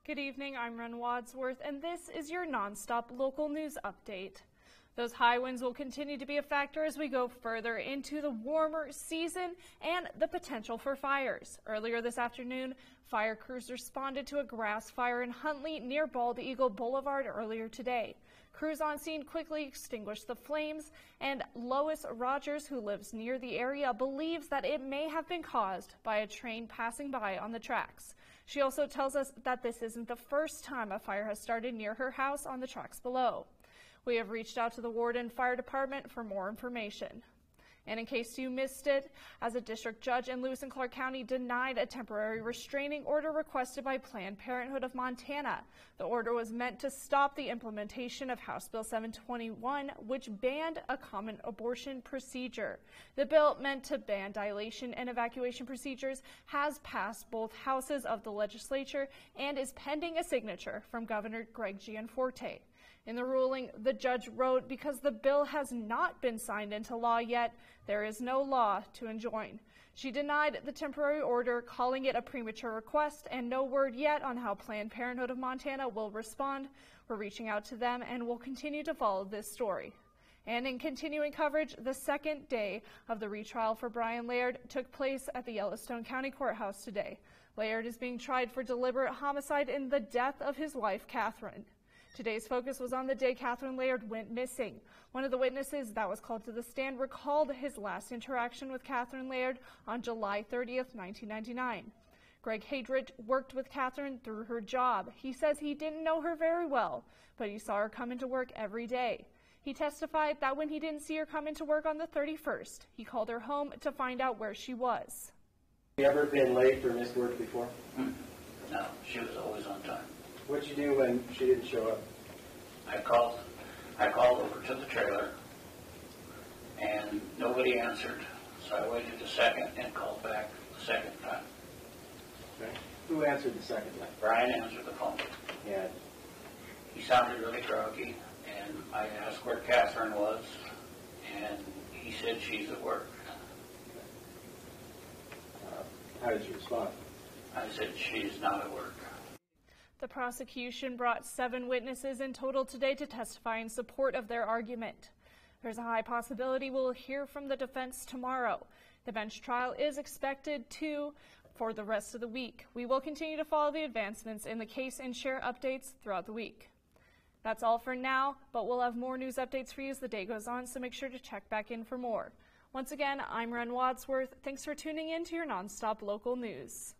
Good evening, I'm Ren Wadsworth, and this is your nonstop local news update. Those high winds will continue to be a factor as we go further into the warmer season and the potential for fires. Earlier this afternoon, fire crews responded to a grass fire in Huntley near Bald Eagle Boulevard earlier today. Crews on scene quickly extinguished the flames, and Lois Rogers, who lives near the area, believes that it may have been caused by a train passing by on the tracks. She also tells us that this isn't the first time a fire has started near her house on the tracks below. We have reached out to the Warden Fire Department for more information. And in case you missed it, as a district judge in Lewis and Clark County denied a temporary restraining order requested by Planned Parenthood of Montana. The order was meant to stop the implementation of House Bill 721, which banned a common abortion procedure. The bill, meant to ban dilation and evacuation procedures, has passed both houses of the legislature and is pending a signature from Governor Greg Gianforte. In the ruling, the judge wrote, "Because the bill has not been signed into law yet, there is no law to enjoin." She denied the temporary order, calling it a premature request, and no word yet on how Planned Parenthood of Montana will respond. We're reaching out to them and will continue to follow this story. And in continuing coverage, the second day of the retrial for Brian Laird took place at the Yellowstone County Courthouse today. Laird is being tried for deliberate homicide in the death of his wife, Catherine. Today's focus was on the day Catherine Laird went missing. One of the witnesses that was called to the stand recalled his last interaction with Catherine Laird on July 30th, 1999. Greg Hadrich worked with Catherine through her job. He says he didn't know her very well, but he saw her come into work every day. He testified that when he didn't see her come into work on the 31st, he called her home to find out where she was. Have you ever been late or missed work before? No, she was always on time. What'd you do when she didn't show up? I called over to the trailer, and nobody answered. So I waited a second and called back the second time. Okay. Who answered the second time? Brian answered the phone. Yeah. He sounded really groggy, and I asked where Catherine was, and he said she's at work. How did you respond? I said she's not at work. The prosecution brought 7 witnesses in total today to testify in support of their argument. There's a high possibility we'll hear from the defense tomorrow. The bench trial is expected for the rest of the week. We will continue to follow the advancements in the case and share updates throughout the week. That's all for now, but we'll have more news updates for you as the day goes on, so make sure to check back in for more. Once again, I'm Ren Wadsworth. Thanks for tuning in to your nonstop local news.